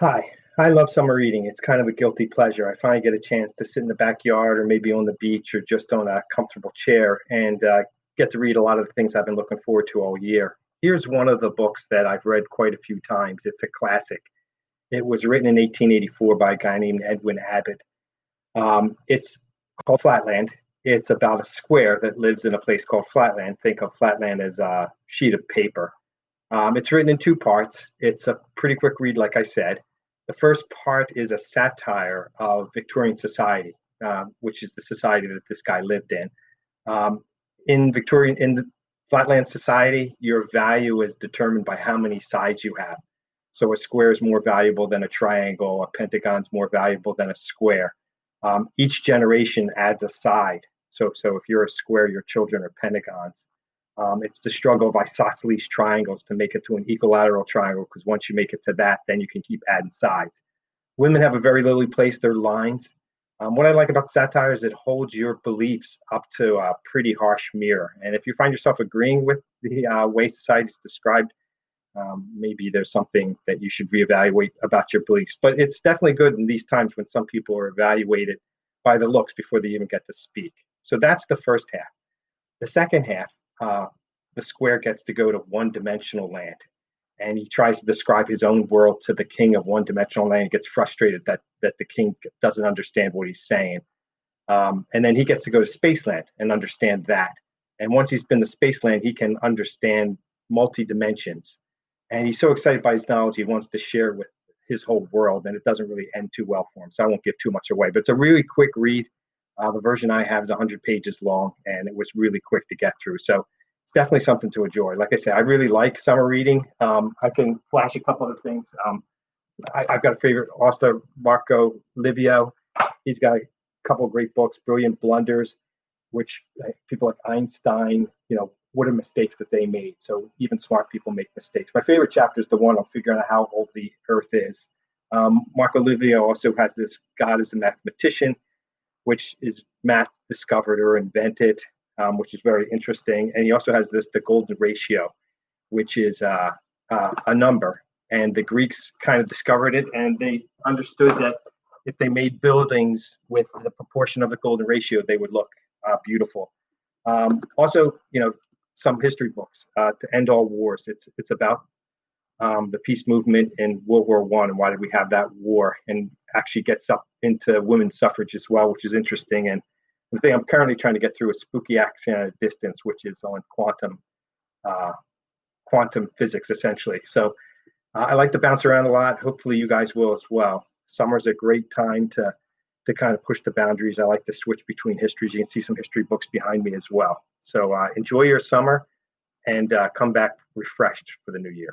Hi, I love summer reading. It's kind of a guilty pleasure. I finally get a chance to sit in the backyard or maybe on the beach or just on a comfortable chair and get to read a lot of the things I've been looking forward to all year. Here's one of the books that I've read quite a few times. It's a classic. It was written in 1884 by a guy named Edwin Abbott. It's called Flatland. It's about a square that lives in a place called Flatland. Think of Flatland as a sheet of paper. It's written in two parts. It's a pretty quick read, like I said. The first part is a satire of Victorian society, which is the society that this guy lived in. In the flatland society, your value is determined by how many sides you have. So a square is more valuable than a triangle. A pentagon's more valuable than a square. Each generation adds a side. So if you're a square, your children are pentagons. It's the struggle of isosceles triangles to make it to an equilateral triangle, because once you make it to that, then you can keep adding sides. Women have a very lowly place, their lines. What I like about satire is it holds your beliefs up to a pretty harsh mirror. And if you find yourself agreeing with the way society is described, maybe there's something that you should reevaluate about your beliefs. But it's definitely good in these times when some people are evaluated by the looks before they even get to speak. So that's the first half. The second half, uh, the square gets to go to one dimensional land. And he tries to describe his own world to the king of one dimensional land. He gets frustrated that the king doesn't understand what he's saying. And then he gets to go to Spaceland and understand that. And once he's been to Spaceland, he can understand multi dimensions. And he's so excited by his knowledge, he wants to share with his whole world. And it doesn't really end too well for him. So I won't give too much away. But it's a really quick read. The version I have is 100 pages long, and it was really quick to get through. So it's definitely something to enjoy. Like I said, I really like summer reading. I can flash a couple of things. I've got a favorite author, Marco Livio. He's got a couple of great books, Brilliant Blunders, which people like Einstein, what are mistakes that they made? So even smart people make mistakes. My favorite chapter is the one on figuring out how old the Earth is. Marco Livio also has this God is a mathematician, which is math discovered or invented, which is very interesting. And he also has the golden ratio, which is a number. And the Greeks kind of discovered it, and they understood that if they made buildings with the proportion of the golden ratio, they would look beautiful. Also, some history books, To End All Wars. It's about the peace movement in World War One and why did we have that war, and actually gets up into women's suffrage as well, which is interesting. And the thing I'm currently trying to get through is Spooky Action at a Distance, which is on uh, quantum physics essentially. So I like to bounce around a lot. Hopefully, you guys will as well. Summer's a great time to kind of push the boundaries. I like to switch between histories. You can see some history books behind me as well. So enjoy your summer and come back refreshed for the new year.